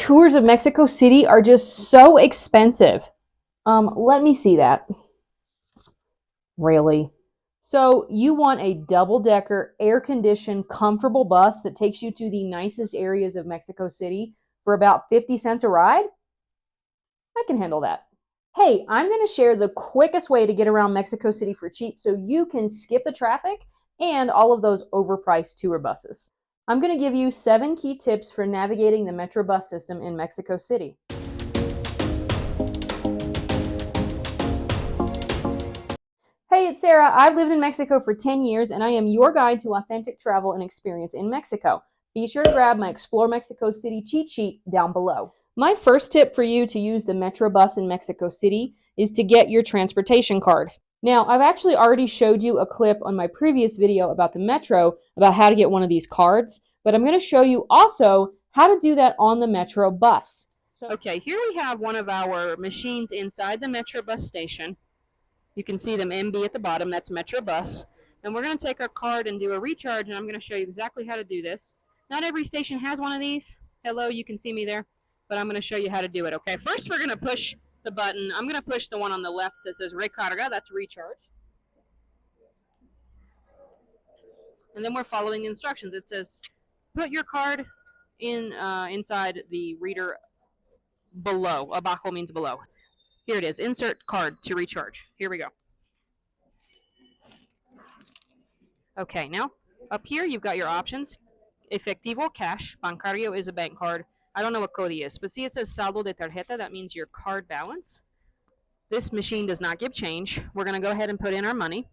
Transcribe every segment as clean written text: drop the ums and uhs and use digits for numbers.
tours of Mexico City are just so expensive. Let me see that. Really? So you want a double-decker, air-conditioned, comfortable bus that takes you to the nicest areas of Mexico City for about 50 cents a ride? I can handle that. Hey, I'm going to share the quickest way to get around Mexico City for cheap so you can skip the traffic and all of those overpriced tour buses. I'm going to give you 7 key tips for navigating the Metrobus system in Mexico City. Hey, it's Sarah. I've lived in Mexico for 10 years and I am your guide to authentic travel and experience in Mexico. Be sure to grab my Explore Mexico City cheat sheet down below. My first tip for you to use the Metrobus in Mexico City is to get your transportation card. Now, I've actually already showed you a clip on my previous video about the Metro about how to get one of these cards, but I'm going to show you also how to do that on the Metro bus. Okay, here we have one of our machines inside the Metrobus station. You can see them MB at the bottom, that's Metrobus. And we're going to take our card and do a recharge, and I'm going to show you exactly how to do this. Not every station has one of these. Hello, you can see me there. But I'm going to show you how to do it, okay? First, we're going to push the button. I'm going to push the one on the left that says Recarga, that's recharge. And then we're following the instructions. It says, put your card inside the reader below. Abajo means below. Here it is, insert card to recharge. Here we go. Okay, now up here you've got your options. Efectivo, cash. Bancario is a bank card. I don't know what CODI is, but see it says saldo de tarjeta. That means your card balance. This machine does not give change. We're going to go ahead and put in our money.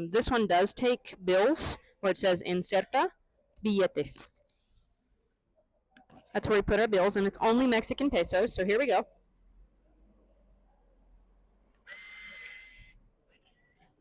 This one does take bills where it says inserta billetes. That's where we put our bills, and it's only Mexican pesos, so here we go.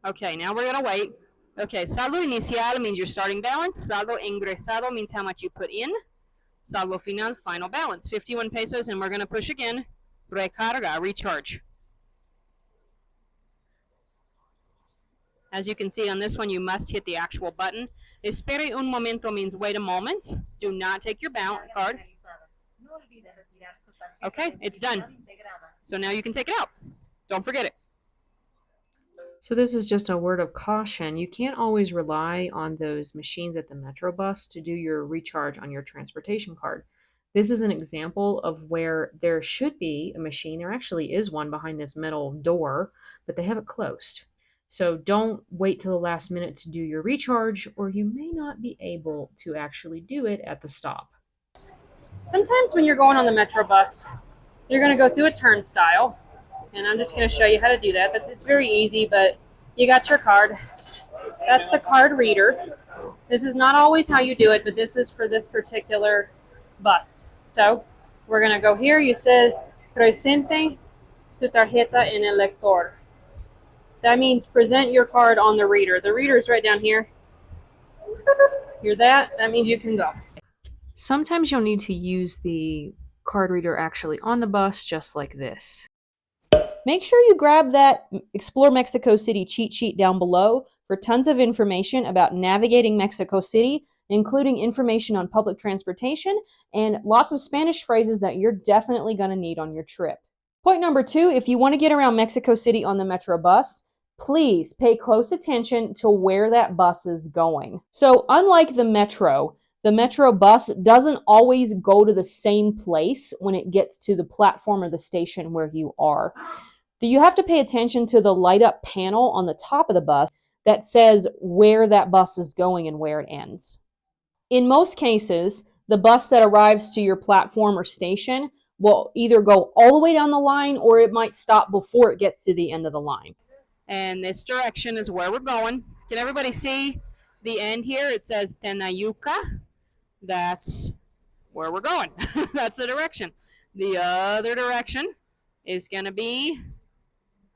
Okay, now we're going to wait. Okay, saldo inicial means your starting balance. Saldo ingresado means how much you put in. Saldo final, final balance, 51 pesos, and we're going to push again. Recarga, recharge. As you can see on this one, you must hit the actual button. Espere un momento means wait a moment. Do not take your card. Okay, it's done. So now you can take it out. Don't forget it. So this is just a word of caution. You can't always rely on those machines at the Metrobus to do your recharge on your transportation card. This is an example of where there should be a machine. There actually is one behind this metal door, but they have it closed. So don't wait till the last minute to do your recharge, or you may not be able to actually do it at the stop. Sometimes when you're going on the Metrobus, you're going to go through a turnstile. And I'm just going to show you how to do that. It's very easy, but you got your card. That's the card reader. This is not always how you do it, but this is for this particular bus. So we're going to go here. You said, presente su tarjeta en el lector. That means present your card on the reader. The reader is right down here. Hear that? That means you can go. Sometimes you'll need to use the card reader actually on the bus, just like this. Make sure you grab that Explore Mexico City cheat sheet down below for tons of information about navigating Mexico City, including information on public transportation and lots of Spanish phrases that you're definitely going to need on your trip. Point number 2, if you want to get around Mexico City on the Metro bus, please pay close attention to where that bus is going. So unlike the Metro bus doesn't always go to the same place when it gets to the platform or the station where you are. You have to pay attention to the light up panel on the top of the bus that says where that bus is going and where it ends. In most cases, the bus that arrives to your platform or station will either go all the way down the line or it might stop before it gets to the end of the line. And this direction is where we're going. Can everybody see the end here? It says Tenayuca. That's where we're going. That's the direction. The other direction is going to be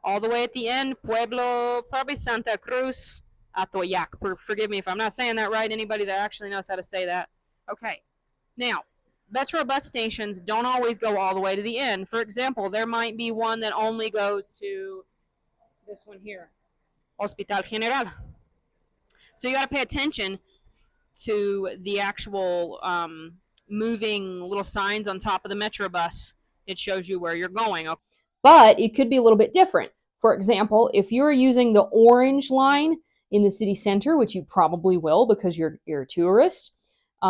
all the way at the end, Pueblo, probably Santa Cruz, Atoyac. Forgive me if I'm not saying that right. Anybody that actually knows how to say that. Okay. Now, Metro bus stations don't always go all the way to the end. For example, there might be one that only goes to this one here, Hospital General. So you got to pay attention to the actual moving little signs on top of the Metrobus. It shows you where you're going. But it could be a little bit different. For example, if you're using the orange line in the city center, which you probably will because you're a tourist,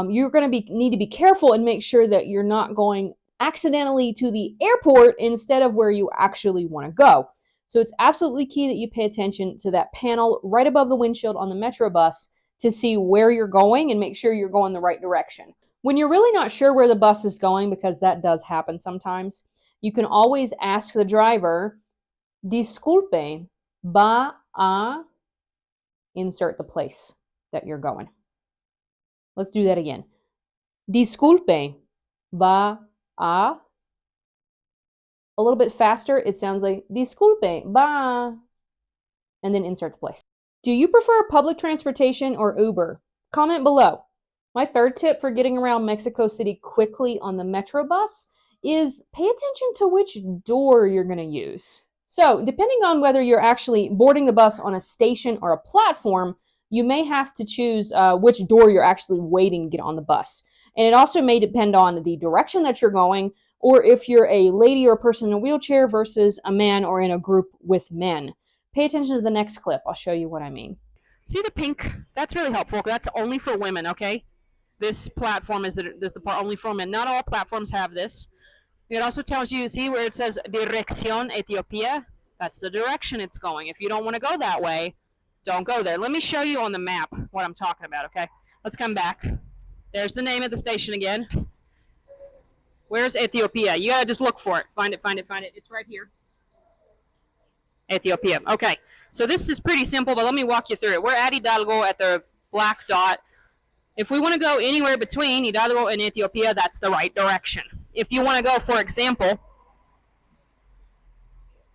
you're going to need to be careful and make sure that you're not going accidentally to the airport instead of where you actually want to go. So it's absolutely key that you pay attention to that panel right above the windshield on the Metrobus to see where you're going and make sure you're going the right direction. When you're really not sure where the bus is going, because that does happen sometimes, you can always ask the driver, disculpe, va a, insert the place that you're going. Let's do that again. Disculpe, va a. A little bit faster, it sounds like disculpe, va, and then insert the place. Do you prefer public transportation or Uber? Comment below. My third tip for getting around Mexico City quickly on the Metrobus is pay attention to which door you're going to use. So, depending on whether you're actually boarding the bus on a station or a platform, you may have to choose which door you're actually waiting to get on the bus. And it also may depend on the direction that you're going, or if you're a lady or a person in a wheelchair versus a man or in a group with men. Pay attention to the next clip. I'll show you what I mean. See the pink? That's really helpful. That's only for women, okay? This platform is the part only for women. Not all platforms have this. It also tells you, see where it says Dirección Etiopía? That's the direction it's going. If you don't want to go that way, don't go there. Let me show you on the map what I'm talking about, okay? Let's come back. There's the name of the station again. Where's Ethiopia? You gotta just look for it. Find it, find it, find it. It's right here. Ethiopia. Okay. So this is pretty simple, but let me walk you through it. We're at Hidalgo at the black dot. If we want to go anywhere between Hidalgo and Ethiopia, that's the right direction. If you want to go, for example,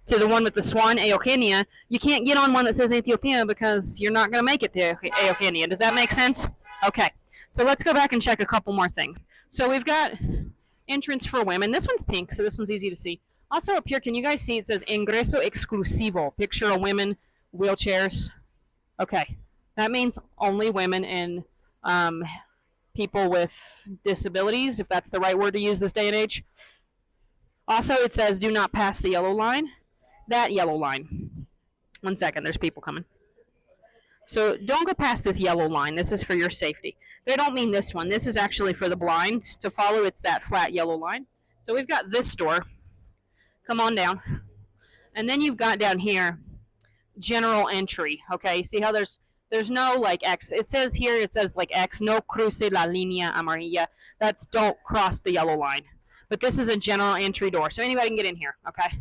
to the one with the swan, Eugenia, you can't get on one that says Ethiopia because you're not going to make it to Eugenia. Does that make sense? Okay. So let's go back and check a couple more things. So we've got entrance for women. This one's pink, so this one's easy to see. Also up here, can you guys see it says Ingreso Exclusivo? Picture of women, wheelchairs. Okay. That means only women and people with disabilities, if that's the right word to use this day and age. Also, it says do not pass the yellow line. That yellow line. 1 second, there's people coming. So don't go past this yellow line. This is for your safety. They don't mean this one. This is actually for the blind to follow. It's that flat yellow line. So we've got this door. Come on down. And then you've got down here general entry. Okay, see how there's no like X. It says here, it says like X, no cruce la línea amarilla. That's don't cross the yellow line. But this is a general entry door, so anybody can get in here, okay?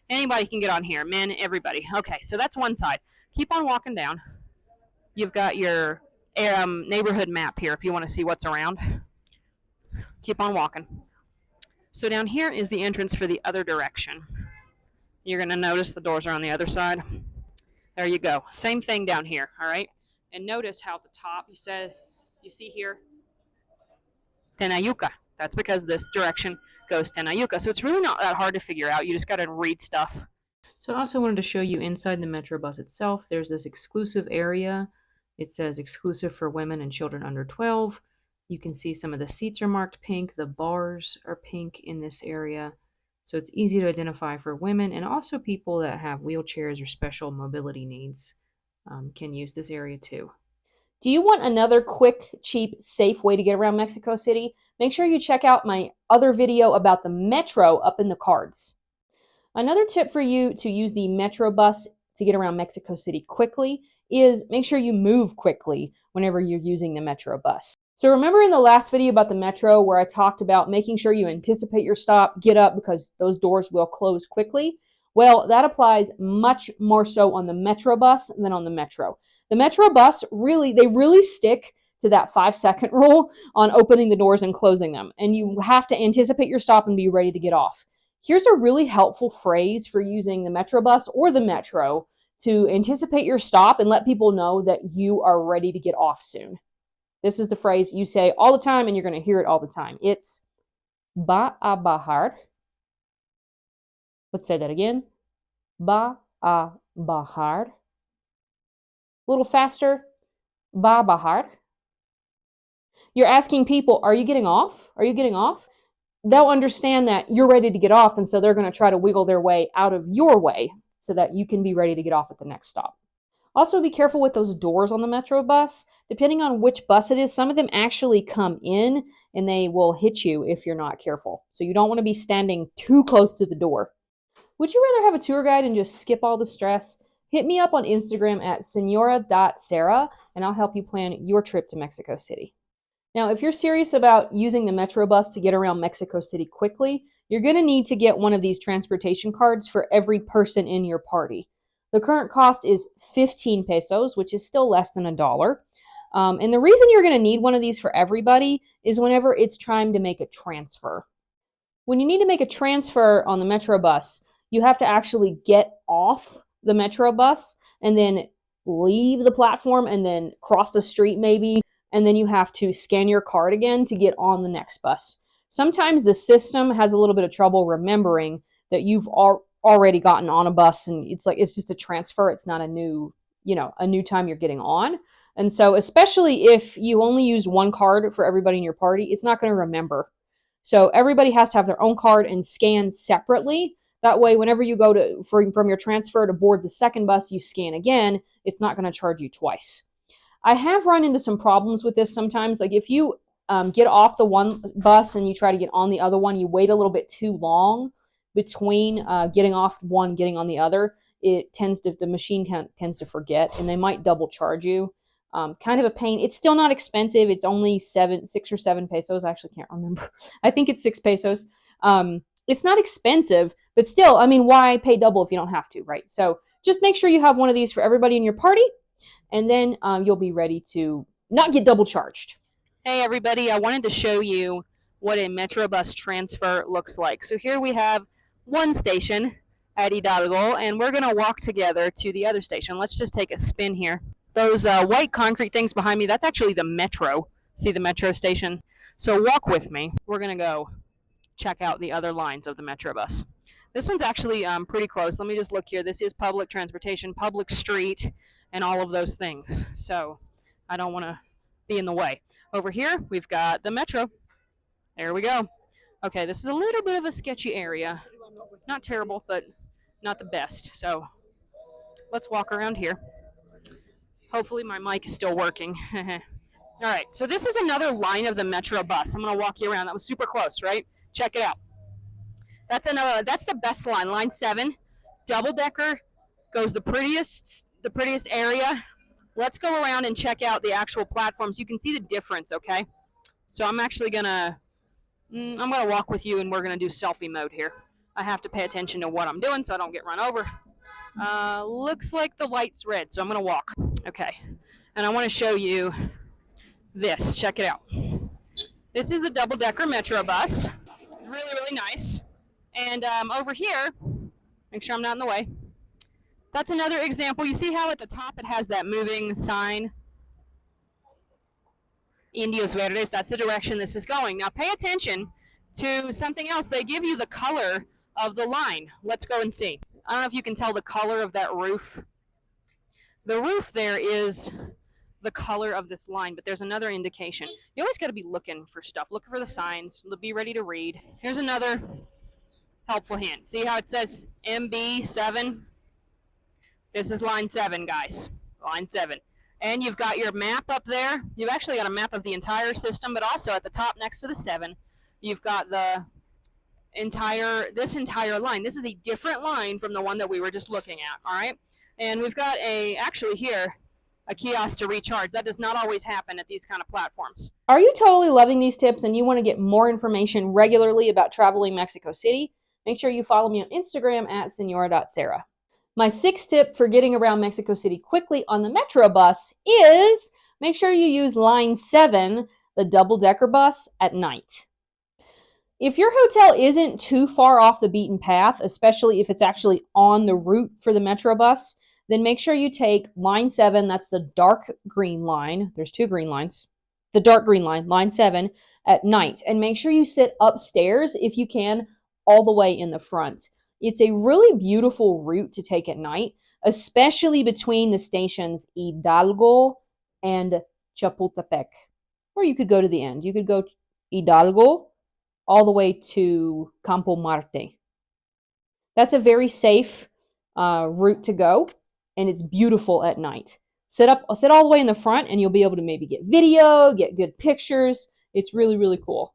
Anybody can get on here, men, everybody. Okay, so that's one side. Keep on walking down. You've got your neighborhood map here if you want to see what's around. Keep on walking. So down here is the entrance for the other direction. You're going to notice the doors are on the other side. There you go. Same thing down here, all right? And notice how at the top you see here, Tenayuca. That's because this direction goes Tenayuca. So it's really not that hard to figure out. You just got to read stuff. So I also wanted to show you inside the Metrobus itself, there's this exclusive area. It says exclusive for women and children under 12. You can see some of the seats are marked pink. The bars are pink in this area. So it's easy to identify for women, and also people that have wheelchairs or special mobility needs can use this area too. Do you want another quick, cheap, safe way to get around Mexico City? Make sure you check out my other video about the metro up in the cards. Another tip for you to use the Metrobus to get around Mexico City quickly is make sure you move quickly whenever you're using the Metrobus. So remember in the last video about the metro where I talked about making sure you anticipate your stop, get up because those doors will close quickly? Well, that applies much more so on the Metrobus than on the metro. The Metrobus they really stick to that 5-second rule on opening the doors and closing them. And you have to anticipate your stop and be ready to get off. Here's a really helpful phrase for using the Metrobus or the metro to anticipate your stop and let people know that you are ready to get off soon. This is the phrase you say all the time, and you're going to hear it all the time. It's va a bajar. Let's say that again. Va a bajar. A little faster. Va a bajar. You're asking people, are you getting off? Are you getting off? They'll understand that you're ready to get off, and so they're going to try to wiggle their way out of your way so that you can be ready to get off at the next stop. Also, be careful with those doors on the Metro bus. Depending on which bus it is, some of them actually come in and they will hit you if you're not careful. So you don't want to be standing too close to the door. Would you rather have a tour guide and just skip all the stress? Hit me up on Instagram at senora.sarah and I'll help you plan your trip to Mexico City. Now, if you're serious about using the Metrobus to get around Mexico City quickly, you're going to need to get one of these transportation cards for every person in your party. The current cost is 15 pesos, which is still less than $1. And the reason you're going to need one of these for everybody is whenever it's time to make a transfer. When you need to make a transfer on the Metrobus, you have to actually get off the Metrobus and then leave the platform and then cross the street maybe, and then you have to scan your card again to get on the next bus. Sometimes the system has a little bit of trouble remembering that you've already gotten on a bus and it's just a transfer. It's not a new time you're getting on. And so especially if you only use one card for everybody in your party, it's not going to remember. So everybody has to have their own card and scan separately. That way, whenever you go from your transfer to board the second bus, you scan again. It's not going to charge you twice. I have run into some problems with this sometimes. Like if you get off the one bus and you try to get on the other one, you wait a little bit too long between getting off one, getting on the other. The machine tends to forget, and they might double charge you. Kind of a pain. It's still not expensive. It's only 6 or 7 pesos. I actually can't remember. I think it's 6 pesos. It's not expensive, but still, I mean, why pay double if you don't have to, right? So just make sure you have one of these for everybody in your party, and then you'll be ready to not get double charged. Hey, everybody. I wanted to show you what a Metrobus transfer looks like. So here we have one station at Hidalgo, and we're going to walk together to the other station. Let's just take a spin here. Those white concrete things behind me, that's actually the metro. See the metro station? So walk with me. We're going to go check out the other lines of the Metrobus. This one's actually pretty close. Let me just look here. This is public transportation, public street, and all of those things. So I don't want to be in the way. Over here, we've got the metro. There we go. Okay, this is a little bit of a sketchy area. Not terrible, but not the best. So let's walk around here. Hopefully my mic is still working. All right, so this is another line of the Metrobus. I'm going to walk you around. That was super close, right? Check it out. That's the best line, line 7. Double decker, goes the prettiest area. Let's go around and check out the actual platforms. You can see the difference, okay? So I'm actually gonna walk with you, and we're gonna do selfie mode here. I have to pay attention to what I'm doing so I don't get run over. Looks like the light's red, so I'm gonna walk. Okay, and I want to show you this. Check it out. This is a double-decker Metrobus. Really, really nice. And over here, make sure I'm not in the way. That's another example. You see how at the top it has that moving sign? Indios Verdes, that's the direction this is going. Now pay attention to something else. They give you the color of the line. Let's go and see. I don't know if you can tell the color of that roof. The roof there is the color of this line, but there's another indication. You always got to be looking for stuff. Looking for the signs. Be ready to read. Here's another helpful hint. See how it says MB7? This is line 7, guys. Line 7. And you've got your map up there. You've actually got a map of the entire system, but also at the top next to the 7, you've got this entire line. This is a different line from the one that we were just looking at, all right? And we've got a kiosk to recharge. That does not always happen at these kind of platforms. Are you totally loving these tips and you want to get more information regularly about traveling Mexico City? Make sure you follow me on Instagram at senora.sarah. My 6th tip for getting around Mexico City quickly on the Metrobus is make sure you use line 7, the double-decker bus, at night. If your hotel isn't too far off the beaten path, especially if it's actually on the route for the Metrobus, then make sure you take line 7, that's the dark green line. There's 2 green lines. The dark green line, line 7, at night. And make sure you sit upstairs, if you can, all the way in the front. It's a really beautiful route to take at night, especially between the stations Hidalgo and Chapultepec. or you could go to the end. You could go Hidalgo all the way to Campo Marte. That's a very safe route to go, and it's beautiful at night. Sit all the way in the front, and you'll be able to maybe get video, get good pictures. It's really, really cool.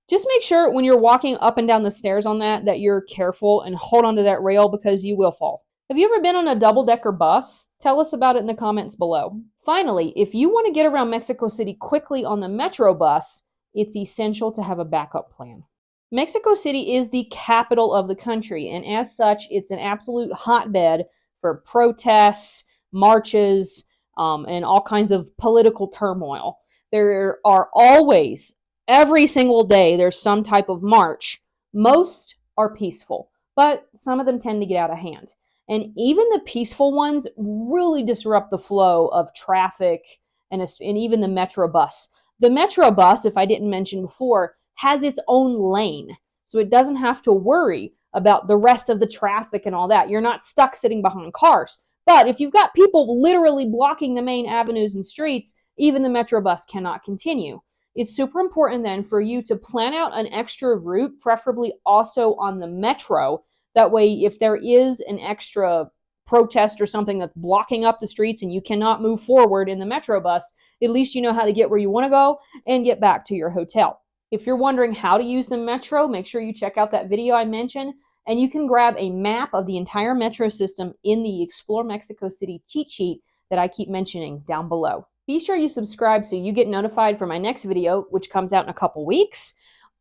Just make sure when you're walking up and down the stairs on that you're careful and hold onto that rail because you will fall. Have you ever been on a double-decker bus? Tell us about it in the comments below. Finally, if you want to get around Mexico City quickly on the Metrobus, it's essential to have a backup plan. Mexico City is the capital of the country, and as such, it's an absolute hotbed for protests, marches, and all kinds of political turmoil. There are always, every single day, there's some type of march. Most are peaceful, but some of them tend to get out of hand. And even the peaceful ones really disrupt the flow of traffic and even the Metrobus. The Metrobus, if I didn't mention before, has its own lane. So it doesn't have to worry about the rest of the traffic and all that. You're not stuck sitting behind cars. But if you've got people literally blocking the main avenues and streets, even the Metrobus cannot continue. It's super important then for you to plan out an extra route, preferably also on the metro. That way, if there is an extra protest or something that's blocking up the streets and you cannot move forward in the Metrobus, at least you know how to get where you want to go and get back to your hotel. If you're wondering how to use the metro, make sure you check out that video I mentioned, and you can grab a map of the entire metro system in the Explore Mexico City cheat sheet that I keep mentioning down below. Be sure you subscribe so you get notified for my next video, which comes out in a couple weeks.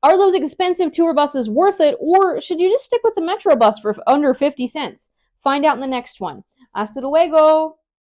Are those expensive tour buses worth it, or should you just stick with the Metrobus for under 50 cents? Find out in the next one. Hasta luego!